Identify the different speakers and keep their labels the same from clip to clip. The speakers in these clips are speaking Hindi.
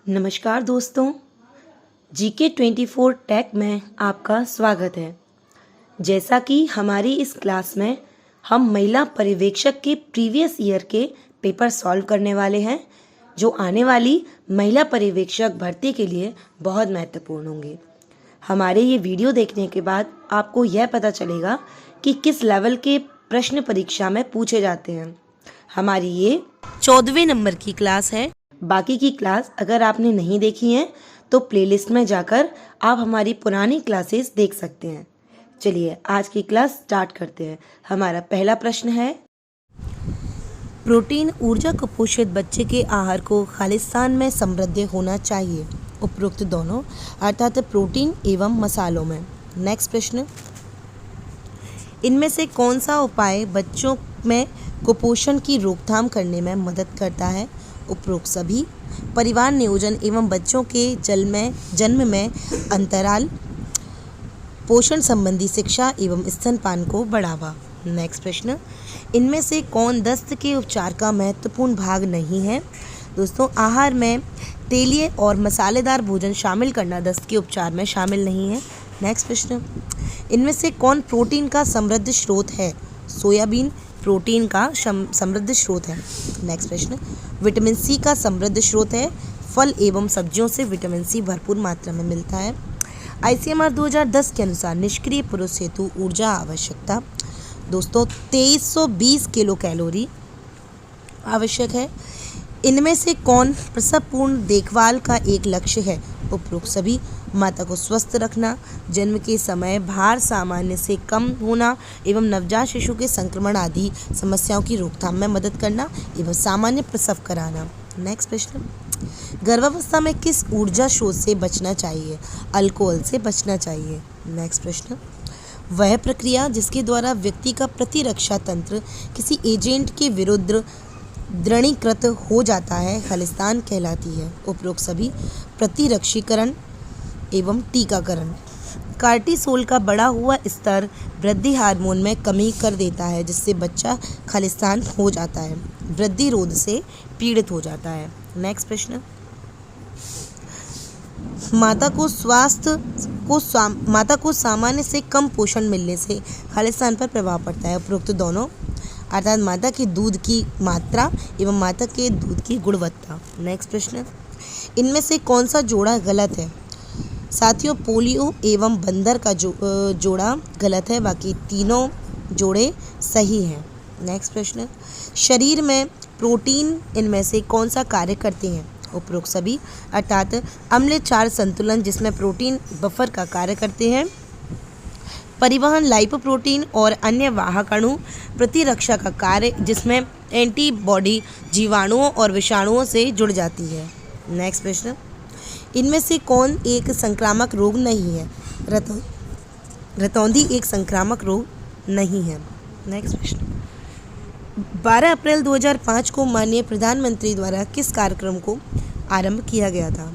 Speaker 1: नमस्कार दोस्तों, जीके 24 टेक में आपका स्वागत है। जैसा कि हमारी इस क्लास में हम महिला पर्यवेक्षक के प्रीवियस ईयर के पेपर सॉल्व करने वाले हैं, जो आने वाली महिला पर्यवेक्षक भर्ती के लिए बहुत महत्वपूर्ण होंगे। हमारे ये वीडियो देखने के बाद आपको यह पता चलेगा कि किस लेवल के प्रश्न परीक्षा में पूछे जाते हैं। हमारी ये 14वें नंबर की क्लास है। बाकी की क्लास अगर आपने नहीं देखी हैं तो प्लेलिस्ट में जाकर आप हमारी पुरानी क्लासेस देख सकते हैं। चलिए आज की क्लास स्टार्ट करते हैं। हमारा पहला प्रश्न है, प्रोटीन ऊर्जा कुपोषित बच्चे के आहार को खालिस्तान में समृद्ध होना चाहिए। उपरोक्त दोनों अर्थात प्रोटीन एवं मसालों में। नेक्स्ट प्रश्न, इनमें से कौन सा उपाय बच्चों में कुपोषण की रोकथाम करने में मदद करता है? उपरोक्त सभी। परिवार नियोजन एवं बच्चों के जन्म में अंतराल, पोषण संबंधी शिक्षा एवं स्तनपान को बढ़ावा। नेक्स्ट प्रश्न, इनमें से कौन दस्त के उपचार का महत्वपूर्ण भाग नहीं है? दोस्तों, आहार में तेलीय और मसालेदार भोजन शामिल करना दस्त के उपचार में शामिल नहीं है। नेक्स्ट प्रश्न, इनमें से कौन प्रोटीन का समृद्ध स्रोत है? सोयाबीन प्रोटीन का समृद्ध स्रोत है। नेक्स्ट प्रश्न, विटामिन सी का समृद्ध स्रोत है। फल एवं सब्जियों से विटामिन सी भरपूर मात्रा में मिलता है। ICMR 2010 के अनुसार निष्क्रिय पुरुष हेतु ऊर्जा आवश्यकता दोस्तों 2320 किलो कैलोरी आवश्यक है। इनमें से कौन प्रसव पूर्ण देखभाल का एक लक्ष्य है? उपरोक्त सभी। माता को स्वस्थ रखना, जन्म के समय भार सामान्य से कम होना एवं नवजात शिशु के संक्रमण आदि समस्याओं की रोकथाम में मदद करना एवं सामान्य प्रसव कराना। नेक्स्ट प्रश्न, गर्भावस्था में किस ऊर्जा स्रोत से बचना चाहिए? अल्कोहल से बचना चाहिए। नेक्स्ट प्रश्न, वह प्रक्रिया जिसके द्वारा व्यक्ति का प्रतिरक्षा तंत्र किसी एजेंट के विरुद्ध दृढ़ीकृत हो जाता है खालिस्तान कहलाती है। उपरोक्त सभी। प्रतिरक्षीकरण एवं टीकाकरण। कार्टिसोल का बढ़ा हुआ स्तर वृद्धि हार्मोन में कमी कर देता है, जिससे बच्चा खालिस्तान हो जाता है, वृद्धि रोध से पीड़ित हो जाता है। नेक्स्ट प्रश्न, माता को सामान्य से कम पोषण मिलने से खालिस्तान पर प्रभाव पड़ता है। उपरोक्त दोनों अर्थात माता के दूध की मात्रा एवं माता के दूध की गुणवत्ता। नेक्स्ट प्रश्न, इनमें से कौन सा जोड़ा गलत है? साथियों, पोलियो एवं बंदर का जोड़ा गलत है, बाकी तीनों जोड़े सही हैं। नेक्स्ट प्रश्न, शरीर में प्रोटीन इनमें से कौन सा कार्य करते हैं? उपरोक्त सभी अर्थात अम्ल क्षार संतुलन, जिसमें प्रोटीन बफर का कार्य करते हैं। परिवहन लाइपोप्रोटीन और अन्य वाहक अणु। प्रतिरक्षा का कार्य, जिसमें एंटीबॉडी जीवाणुओं और विषाणुओं से जुड़ जाती है। नेक्स्ट प्रश्न, इनमें से कौन एक संक्रामक रोग नहीं है? रतौंधी एक संक्रामक रोग नहीं है। नेक्स्ट प्रश्न, 12 अप्रैल 2005 को माननीय प्रधानमंत्री द्वारा किस कार्यक्रम को आरंभ किया गया था?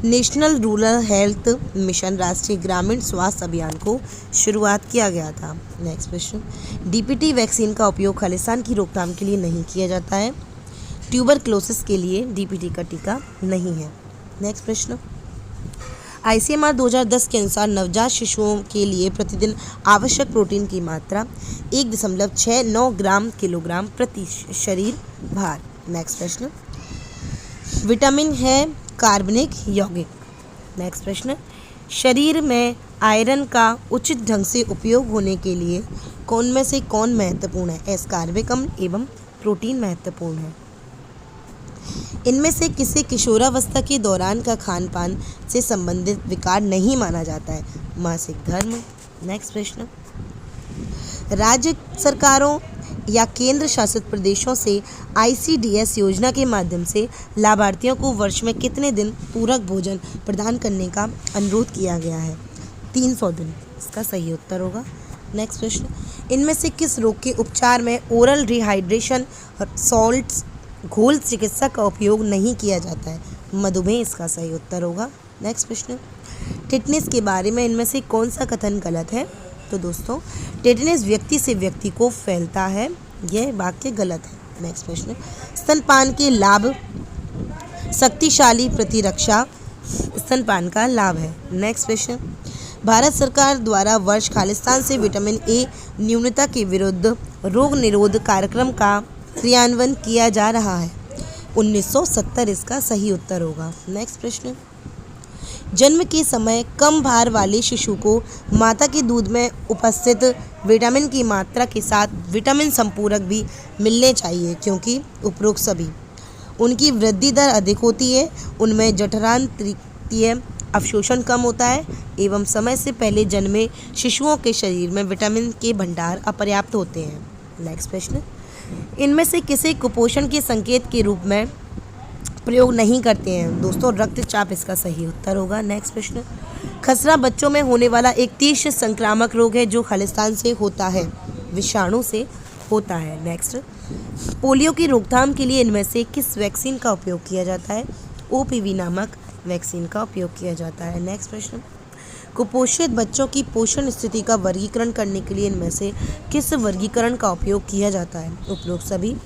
Speaker 1: नेशनल रूरल हेल्थ मिशन, राष्ट्रीय ग्रामीण स्वास्थ्य अभियान को शुरुआत किया गया था। नेक्स्ट प्रश्न, DPT वैक्सीन का उपयोग खालिस्तान की रोकथाम के लिए नहीं किया जाता है। ट्यूबरक्लोसिस के लिए DPT का टीका नहीं है। नेक्स्ट प्रश्न, ICMR 2010 के अनुसार नवजात शिशुओं के लिए प्रतिदिन आवश्यक प्रोटीन की मात्रा 1.69 ग्राम किलोग्राम प्रति शरीर भार। नेक्स्ट प्रश्न, विटामिन है कार्बनिक यौगिक। नेक्स्ट प्रश्न, शरीर में आयरन का उचित ढंग से उपयोग होने के लिए कौन में से कौन महत्वपूर्ण है? एस्कार्बिक अम्ल एवं प्रोटीन महत्वपूर्ण है। इनमें से किसे किशोरावस्था के दौरान का खान पान से संबंधित विकार नहीं माना जाता है? मासिक धर्म। नेक्स्ट प्रश्न, राज्य सरकारों या केंद्र शासित प्रदेशों से ICDS योजना के माध्यम से लाभार्थियों को वर्ष में कितने दिन पूरक भोजन प्रदान करने का अनुरोध किया गया है? 300 दिन इसका सही उत्तर होगा। नेक्स्ट प्रश्न, इनमें से किस रोग के उपचार में ओरल रिहाइड्रेशन और सॉल्ट्स घोल चिकित्सा का उपयोग नहीं किया जाता है? मधुमेह इसका सही उत्तर होगा। नेक्स्ट प्रश्न, टिटनेस के बारे में इनमें से कौन सा कथन गलत है? तो दोस्तों, टिटनेस व्यक्ति से व्यक्ति को फैलता है, यह वाक्य गलत है। नेक्स्ट प्रश्न, स्तनपान के लाभ शक्तिशाली प्रतिरक्षा स्तनपान का लाभ है। नेक्स्ट क्वेश्चन, भारत सरकार द्वारा वर्ष खालिस्तान से विटामिन ए न्यूनता के विरुद्ध रोग निरोध कार्यक्रम का क्रियान्वयन किया जा रहा है। 1970 इसका सही उत्तर होगा। नेक्स्ट प्रश्न, जन्म के समय कम भार वाले शिशु को माता के दूध में उपस्थित विटामिन की मात्रा के साथ विटामिन संपूरक भी मिलने चाहिए, क्योंकि उपरोक्त सभी उनकी वृद्धि दर अधिक होती है, उनमें जठरांत्रिय अवशोषण कम होता है एवं समय से पहले जन्मे शिशुओं के शरीर में विटामिन के भंडार अपर्याप्त होते हैं। नेक्स्ट प्रश्न, इनमें से किसे कुपोषण के संकेत के रूप में प्रयोग नहीं करते हैं? दोस्तों, रक्तचाप इसका सही उत्तर होगा। नेक्स्ट प्रश्न, खसरा बच्चों में होने वाला एक तीव्र संक्रामक रोग है जो खालिस्तान से होता है, विषाणु से होता है। नेक्स्ट, पोलियो की रोकथाम के लिए इनमें से किस वैक्सीन का उपयोग किया जाता है? ओपीवी नामक वैक्सीन का उपयोग किया जाता है। नेक्स्ट प्रश्न, कुपोषित बच्चों की पोषण स्थिति का वर्गीकरण करने के लिए इनमें से किस वर्गीकरण का उपयोग किया जाता है? उपरोक्त सभी।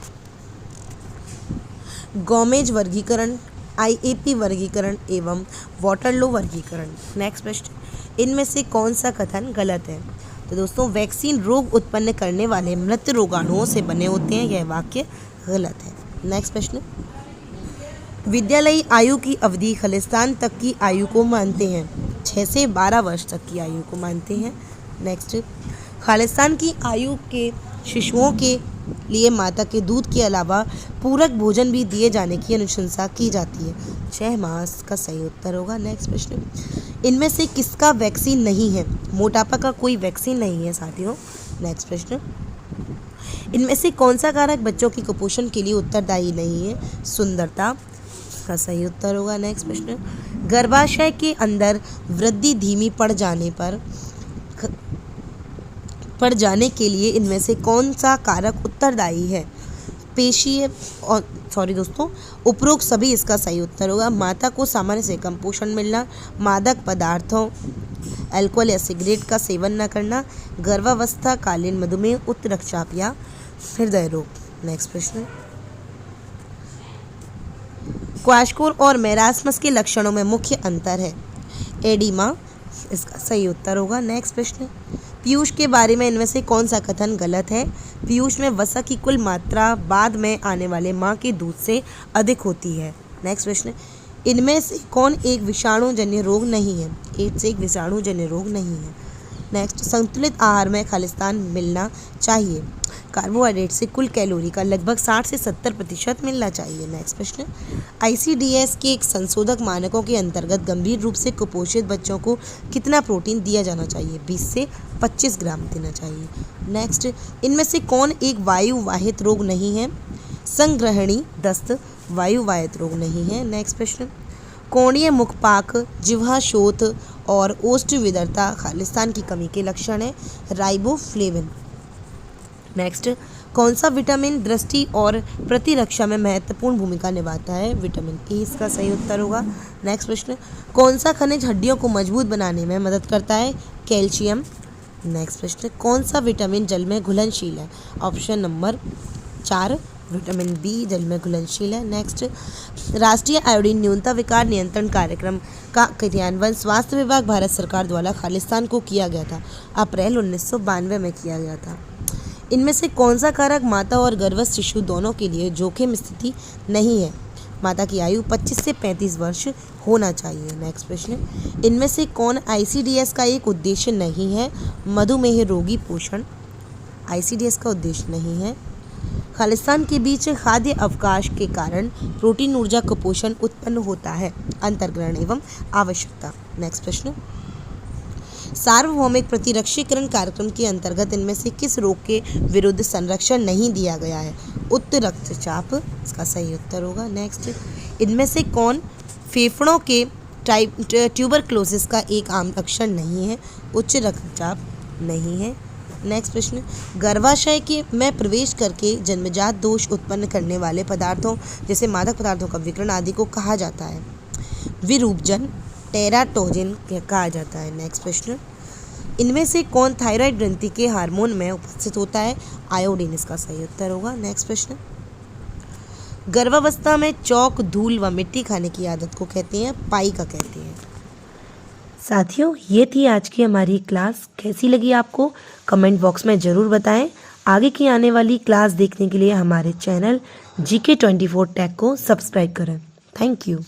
Speaker 1: गोमेज वर्गीकरण, आईएपी वर्गीकरण एवं वाटरलो वर्गीकरण। नेक्स्ट प्रश्न, इनमें से कौन सा कथन गलत है? तो दोस्तों, वैक्सीन रोग उत्पन्न करने वाले मृत रोगाणुओं से बने होते हैं, यह वाक्य गलत है। नेक्स्ट प्रश्न, विद्यालयी आयु की अवधि खालिस्तान तक की आयु को मानते हैं, 6 से 12 वर्ष तक की आयु को मानते हैं। नेक्स्ट, खालिस्तान की आयु के शिशुओं के लिए माता के दूध के अलावा पूरक भोजन भी दिए जाने की अनुशंसा की जाती है, 6 मास का सही उत्तर होगा। नेक्स्ट प्रश्न, इनमें से किसका वैक्सीन नहीं है? मोटापा का कोई वैक्सीन नहीं है साथियों। नेक्स्ट प्रश्न, इनमें से कौन सा कारक बच्चों की कुपोषण के लिए उत्तरदायी नहीं है? सुंदरता का सही उत्तर होगा। नेक्स्ट प्रश्न, गर्भाशय के अंदर वृद्धि धीमी पड़ जाने के लिए इनमें से कौन सा कारक उत्तरदायी है? पेशीय और उपरोक्त सभी इसका सही उत्तर होगा। माता को सामान्य से कम पोषण मिलना, मादक पदार्थों अल्कोहल या सिगरेट का सेवन न करना, गर्भावस्था कालीन मधुमेह, उच्च रक्तचाप या हृदय रोग। नेक्स्ट प्रश्न, क्वाशकोर और मेरास्मस के लक्षणों में मुख्य अंतर है? एडिमा इसका सही उत्तर होगा। नेक्स्ट प्रश्न, पीयूष के बारे में इनमें से कौन सा कथन गलत है? पीयूष में वसा की कुल मात्रा बाद में आने वाले माँ के दूध से अधिक होती है। नेक्स्ट प्रश्न, इनमें से कौन एक विषाणुजन्य रोग नहीं है? एड्स एक विषाणुजन्य रोग नहीं है। नेक्स्ट, संतुलित आहार में खालिस्तान मिलना चाहिए, कार्बोहाइड्रेट से कुल कैलोरी का लगभग 60 से 70% मिलना चाहिए। नेक्स्ट प्रश्न, ICDS के एक संशोधक मानकों के अंतर्गत गंभीर रूप से कुपोषित बच्चों को कितना प्रोटीन दिया जाना चाहिए? 20 से 25 ग्राम देना चाहिए। नेक्स्ट, इनमें से कौन एक वायुवाहित रोग नहीं है? संग्रहणी दस्त वायुवाहित रोग नहीं है। नेक्स्ट प्रश्न, कोणीय मुखपाक, जिह्वा शोथ और ओष्ठ विदरता खालिस्तान की कमी के लक्षण है, राइबोफ्लेविन। नेक्स्ट, कौन सा विटामिन दृष्टि और प्रतिरक्षा में महत्वपूर्ण भूमिका निभाता है? विटामिन ए इसका सही उत्तर होगा। नेक्स्ट प्रश्न, कौन सा खनिज हड्डियों को मजबूत बनाने में मदद करता है? कैल्शियम। नेक्स्ट प्रश्न, कौन सा विटामिन जल में घुलनशील है? ऑप्शन नंबर 4 विटामिन बी जल में घुलनशील है। नेक्स्ट, राष्ट्रीय आयोडीन न्यूनता विकार नियंत्रण कार्यक्रम का क्रियान्वयन स्वास्थ्य विभाग भारत सरकार द्वारा खालिस्तान को किया गया था, अप्रैल 1992 में किया गया था। इनमें से कौन सा कारक माता और गर्भस्थ शिशु दोनों के लिए जोखिम स्थिति नहीं है? माता की आयु 25 से 35 वर्ष होना चाहिए। नेक्स्ट प्रश्न, इनमें से कौन ICDS का एक उद्देश्य नहीं है? मधुमेह रोगी पोषण ICDS का उद्देश्य नहीं है। खालिस्तान के बीच खाद्य अवकाश के कारण प्रोटीन ऊर्जा कुपोषण उत्पन्न होता है, अंतर्ग्रहण एवं आवश्यकता। नेक्स्ट प्रश्न, सार्वभौमिक प्रतिरक्षीकरण कार्यक्रम के अंतर्गत इनमें से किस रोग के विरुद्ध संरक्षण नहीं दिया गया है? उच्च रक्तचाप इसका सही उत्तर होगा। नेक्स्ट, इनमें से कौन फेफड़ों के ट्यूबरक्लोसिस का एक आम लक्षण नहीं है? उच्च रक्तचाप नहीं है। नेक्स्ट प्रश्न, गर्भाशय के में प्रवेश करके जन्मजात दोष उत्पन्न करने वाले पदार्थों जैसे मादक पदार्थों का विकिरण आदि को कहा जाता है? विरूपजन टेराटोजिन कहा जाता है। नेक्स्ट प्रश्न, इनमें से कौन थायराइड ग्रंथि के हार्मोन में उपस्थित होता है? आयोडीन इसका सही उत्तर होगा। नेक्स्ट प्रश्न, गर्भावस्था में चौक, धूल व मिट्टी खाने की आदत को कहते हैं पाइका कहते हैं। साथियों, ये थी आज की हमारी क्लास। कैसी लगी आपको कमेंट बॉक्स में ज़रूर बताएं। आगे की आने वाली क्लास देखने के लिए हमारे चैनल GK24 टेक को सब्सक्राइब करें। Thank you.